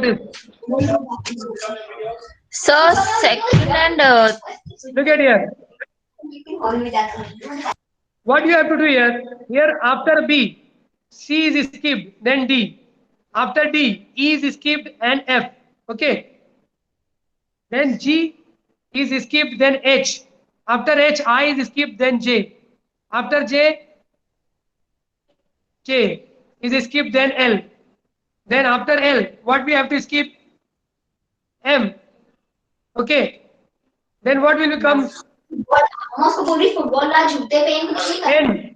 this? So second and Look at here. What you have to do here? Here after B, C is skipped, then D. After D, E is skipped and F. Okay. Then G is skipped, then H. After H, I is skipped, then J. After J, K is skipped, then L. Then after L, what we have to skip? M. Okay. Then what will become? N,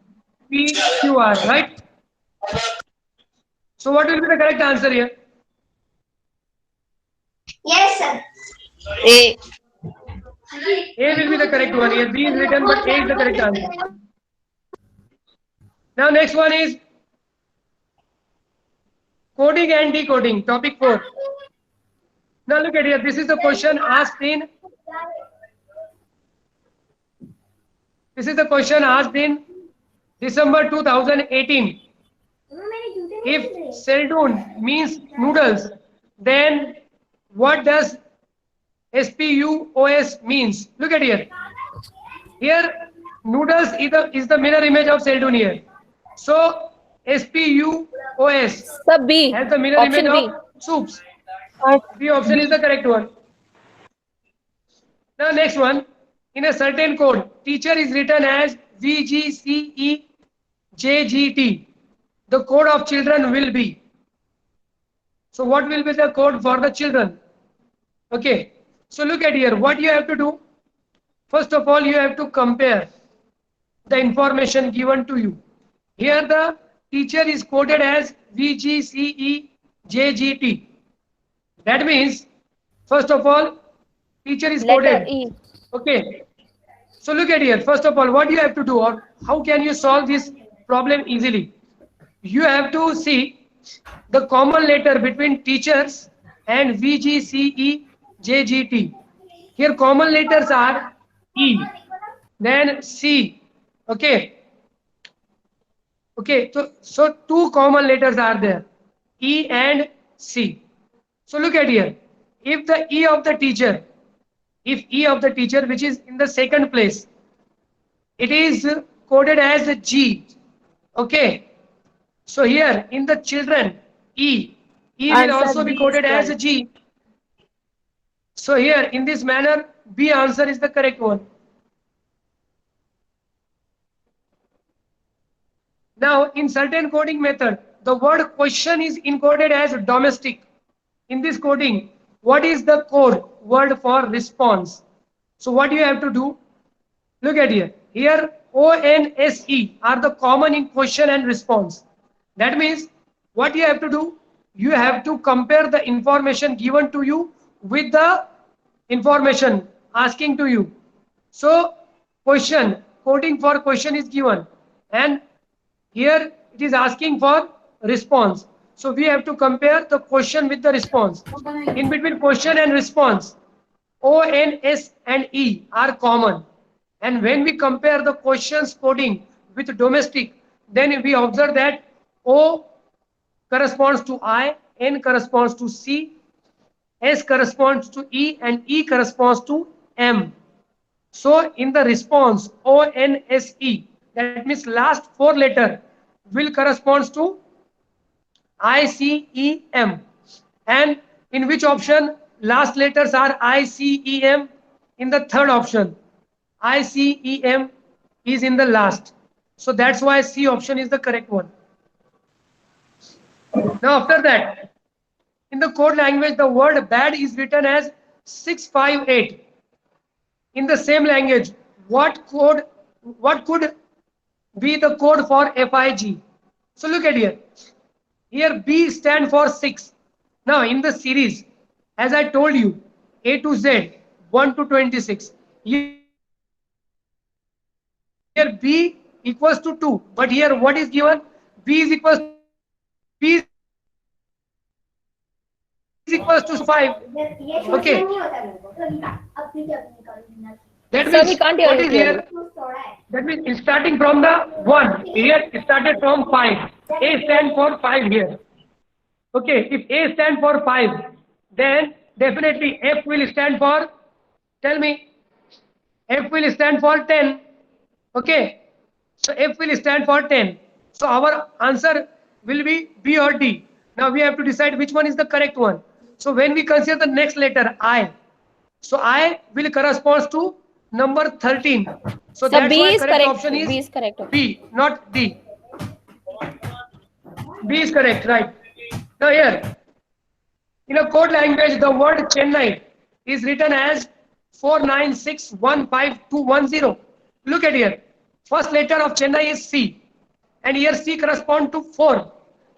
P, Q, R, right? So what will be the correct answer here? Yes, sir. A. A will be the correct one here. B is written, but A is the correct answer. Now next one is coding and decoding, topic 4. Now look at here. This is the question asked in. This is the question asked in December 2018. If Seldon means noodles, then what does SPUOS means? Look at here. Here, noodles is the mirror image of Seldon here. So SPUOS So B. has the mirror Option image B. of soups. B option is the correct one. Now next one, in a certain code, teacher is written as VGCEJGT. The code of children will be. So what will be the code for the children? Okay. So look at here. What you have to do? First of all, you have to compare the information given to you. Here the teacher is quoted as VGCEJGT. That means, first of all, teacher is Letter quoted. E. Okay. So look at here. First of all, what you have to do, or how can you solve this problem easily? You have to see the common letter between teachers and VGCEJGT. Here common letters are E, then C. Okay. Okay. So two common letters are there, E and C. So look at here. If the E of the teacher, if E of the teacher, which is in the second place, it is coded as G. Okay. So here in the children, E will Answer also be B is coded as 12. G. So here in this manner, B answer is the correct one. Now in certain coding method, the word question is encoded as domestic. In this coding, what is the code word for response? So what you have to do? Look at here. Here ONSE are the common in question and response. That means what you have to do? You have to compare the information given to you with the information asking to you. So question, coding for question is given, and here it is asking for response. So we have to compare the question with the response. In between question and response, O, N, S and E are common. And when we compare the questions coding with domestic, then we observe that O corresponds to I, N corresponds to C, S corresponds to E and E corresponds to M. So in the response ONSE, that means last four letter will corresponds to ICEM. And in which option last letters are ICEM? In the third option. ICEM is in the last. So that's why C option is the correct one. Now after that, in the code language, the word bad is written as 658. In the same language, what could be the code for FIG? So look at here. Here B stand for 6. Now in the series, as I told you, A to Z, 1 to 26. Here B equals to 2. But here what is given? B is equals to 5. Okay. That Sir, we means can't hear what you is clearly. here? That means starting from the 1. Here it started from 5. A stand for 5 here. Okay, if A stand for 5, then definitely F will stand for, tell me, F will stand for 10. Okay. So F will stand for 10. So our answer will be B or D. Now we have to decide which one is the correct one. So when we consider the next letter I, so I will correspond to number 13. So Sir, that's B why is correct correct. option is B is correct. B, not D. B is correct, right? Now here, in a code language, the word Chennai is written as 496152110. Look at here. First letter of Chennai is C. And here C corresponds to 4.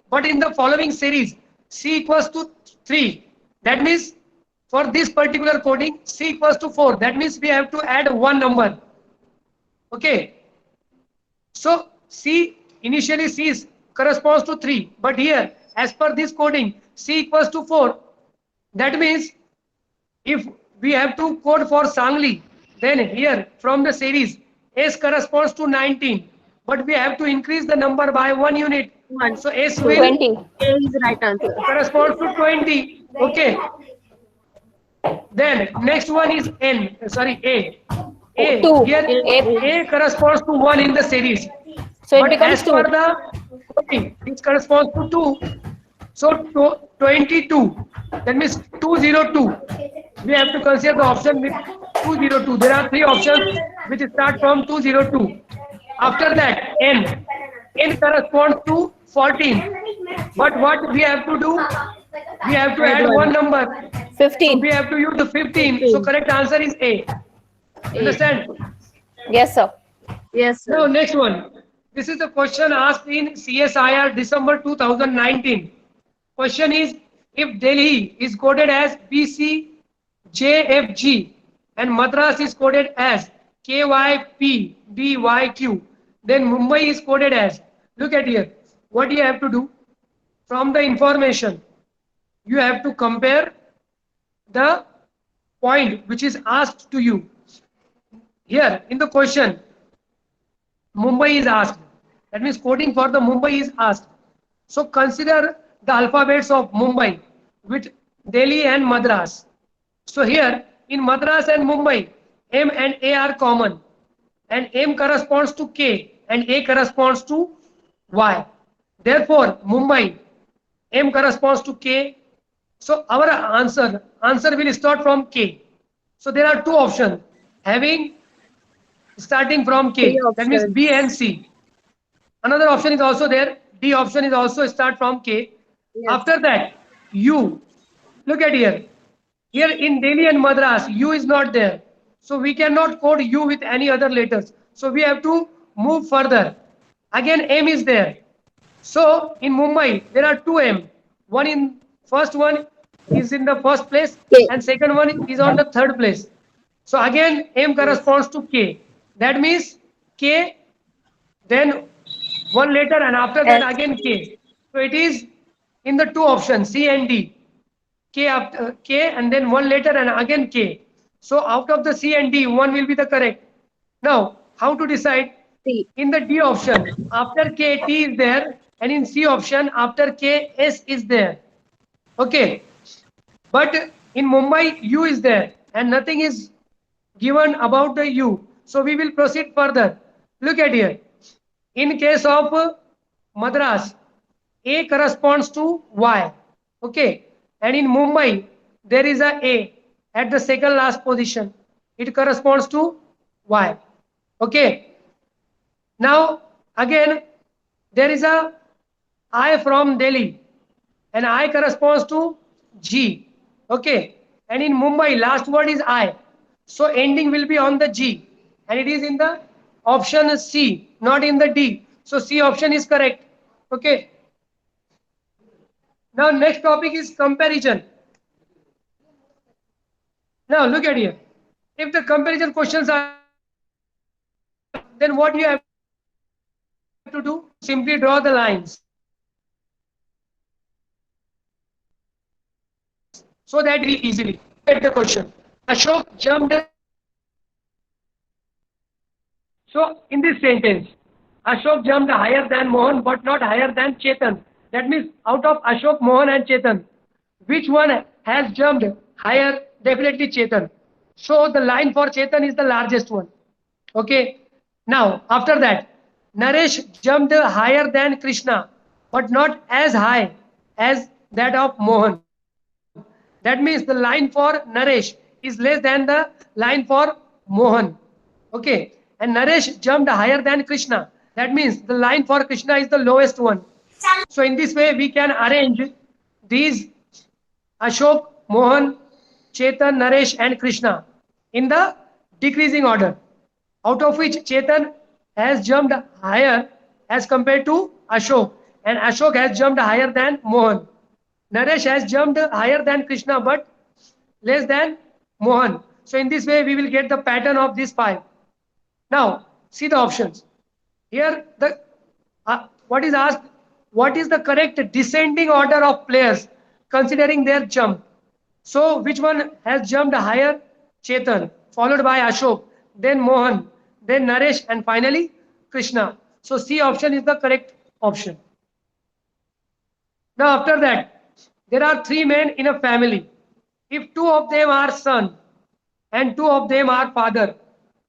But in the following series, C equals to 3. That means for this particular coding, C equals to 4. That means we have to add one number. Okay. So C, initially C corresponds to 3. But here, as per this coding, C equals to 4. That means if we have to code for Sangli, then here from the series S corresponds to 19, but we have to increase the number by 1 unit. One. So S So will 20. A is right answer. correspond to 20. Okay. Then next one is N. Sorry, A. A. Two. Here A corresponds to 1 in the series. So it But becomes as 2. per the coding, it corresponds to 2. So 22. That means 202. We have to consider the option with 202. There are 3 options which start from 202. After that, N. N corresponds to 14. But what we have to do? We have to add one number. So 15. we have to use the 15. So correct answer is A. Understand? Yes, sir. Yes, Now sir. next one. This is the question asked in CSIR December 2019. Question is, if Delhi is coded as BCJFG and Madras is coded as KYPBYQ, then Mumbai is coded as, look at here, what you have to do? From the information, you have to compare the point which is asked to you. Here in the question, Mumbai is asked. That means coding for the Mumbai is asked. So consider the alphabets of Mumbai with Delhi and Madras. So here in Madras and Mumbai, M and A are common. And M corresponds to K and A corresponds to Y. Therefore, Mumbai, M corresponds to K. So our answer will start from K. So there are 2 options having starting from K. Three That means B and options. C. Another option is also there. D option is also start from K. Yes. After that, U. Look at here. Here in Delhi and Madras, U is not there. So we cannot code U with any other letters. So we have to move further. Again, M is there. So in Mumbai, there are 2 M. First one is in the first place K. and second one is on the third place. So again, M corresponds to K. That means K, then one letter and after that again K. So it is in the 2 options C and D. K after K and then one letter and again K. So out of the C and D, one will be the correct. Now, how to decide? C. In the D option, after K, T is there, and in C option, after K, S is there. Okay. But in Mumbai, U is there, and nothing is given about the U. So we will proceed further. Look at here. In case of Madras, A corresponds to Y. Okay. And in Mumbai, there is a at the second last position. It corresponds to Y. Okay. Now, again, there is a I from Delhi and I corresponds to G. Okay. And in Mumbai, last word is I. So ending will be on the G. And it is in the option C, not in the D. So C option is correct. Okay. Now next topic is comparison. Now look at here. If the comparison questions are, then what you have to do? Simply draw the lines. So that we easily get the question. Ashok jumped. So in this sentence, Ashok jumped higher than Mohan but not higher than Chetan. That means out of Ashok, Mohan and Chetan, which one has jumped higher? Definitely Chetan. So the line for Chetan is the largest one. Okay. Now, after that, Naresh jumped higher than Krishna, but not as high as that of Mohan. That means the line for Naresh is less than the line for Mohan. Okay. And Naresh jumped higher than Krishna. That means the line for Krishna is the lowest one. So in this way, we can arrange these Ashok, Mohan, Chetan, Naresh, and Krishna in the decreasing order, out of which Chetan has jumped higher as compared to Ashok, and Ashok has jumped higher than Mohan. Naresh has jumped higher than Krishna but less than Mohan. So in this way, we will get the pattern of these five. Now, see the options. Here, what is asked, what is the correct descending order of players considering their jump? So, which one has jumped higher? Chetan, followed by Ashok, then Mohan, then Naresh, and finally Krishna. So, C option is the correct option. Now, after that, there are three men in a family. If two of them are son and two of them are father,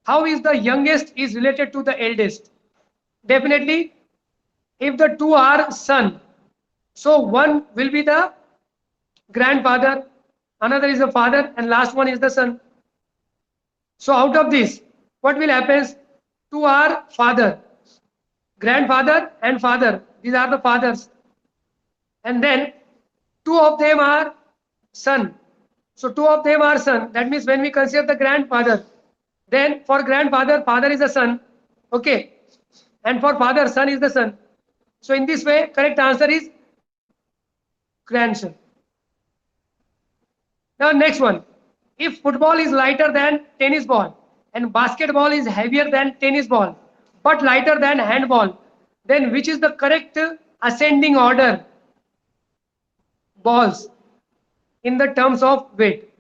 how is the youngest is related to the eldest? Definitely, if the two are son, so one will be the grandfather, another is the father, and last one is the son. So out of this, what will happen? Two are father, grandfather and father. These are the fathers. And then two of them are son. So two of them are son. That means when we consider the grandfather, then for grandfather, father is the son. Okay. And for father, son is the son. So in this way, correct answer is grandson. Now next one. If football is lighter than tennis ball and basketball is heavier than tennis ball but lighter than handball, then which is the correct ascending order balls in the terms of weight?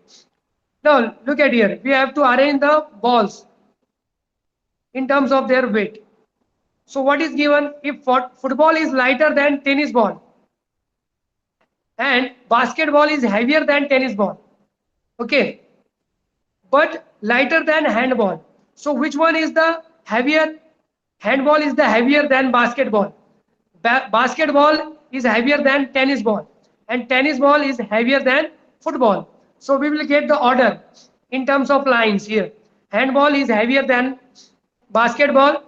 Now look at here. We have to arrange the balls in terms of their weight. So what is given? If football is lighter than tennis ball and basketball is heavier than tennis ball, okay, but lighter than handball. So which one is the heavier? Handball is the heavier than basketball. Basketball is heavier than tennis ball, and tennis ball is heavier than football. So we will get the order in terms of lines here. Handball is heavier than basketball,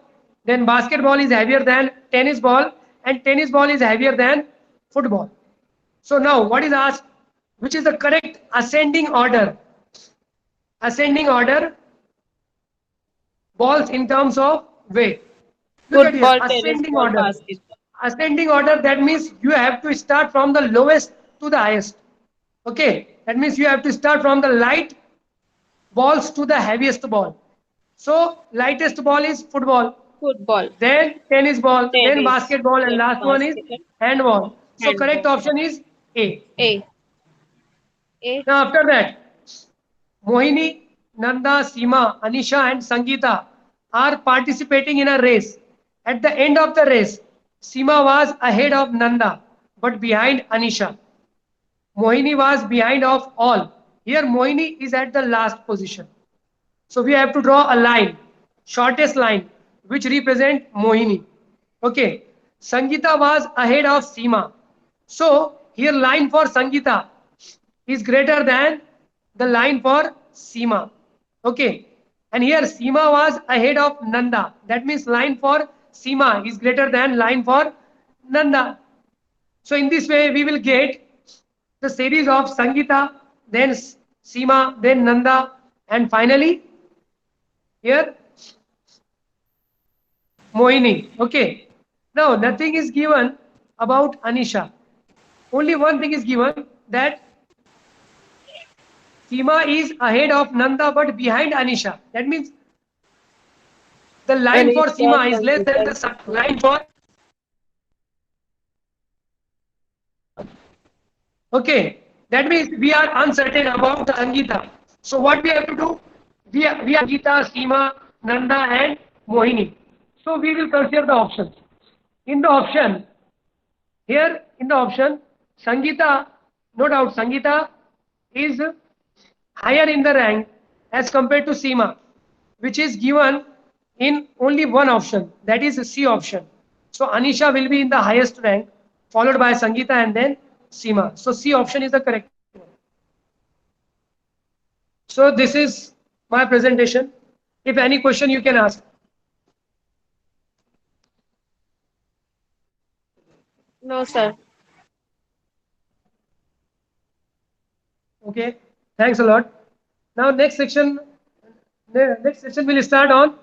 then basketball is heavier than tennis ball, and tennis ball is heavier than football. So now what is asked? Which is the correct ascending order? Ascending order balls in terms of weight. Look at here, Football, tennis ascending ball, order. basketball. Ascending order, that means you have to start from the lowest to the highest. Okay, that means you have to start from the light balls to the heaviest ball. So lightest ball is football, Football, then tennis ball, then tennis, basketball, and then last one is basket, handball. So correct handball. option is A. A. A. Now after that, Mohini, Nanda, Seema, Anisha, and Sangeeta are participating in a race. At the end of the race, Seema was ahead of Nanda, but behind Anisha. Mohini was behind of all. Here Mohini is at the last position. So we have to draw a line, shortest line, which represent Mohini. Okay. Sangeeta was ahead of Seema. So here line for Sangeeta is greater than the line for Seema. Okay. And here Seema was ahead of Nanda. That means line for Seema is greater than line for Nanda. So in this way, we will get the series of Sangeeta, then Seema, then Nanda, and finally here Mohini. Okay. Now nothing is given about Anisha. Only one thing is given, that Seema is ahead of Nanda but behind Anisha. That means the line for Anisha, Seema is less than Sangeeta. the line for. Okay, that means we are uncertain about the Sangeeta. So what we have to do? We are Sangeeta, Seema, Nanda, and Mohini. So we will consider the options. In the option, here in the option, Sangeeta, no doubt Sangeeta is higher in the rank as compared to Seema, which is given in only one option, that is C option. So Anisha will be in the highest rank, followed by Sangeeta and then Seema. So C option is the correct one. So this is my presentation. If any question you can ask. No, sir. Okay, thanks a lot. Now next section will start on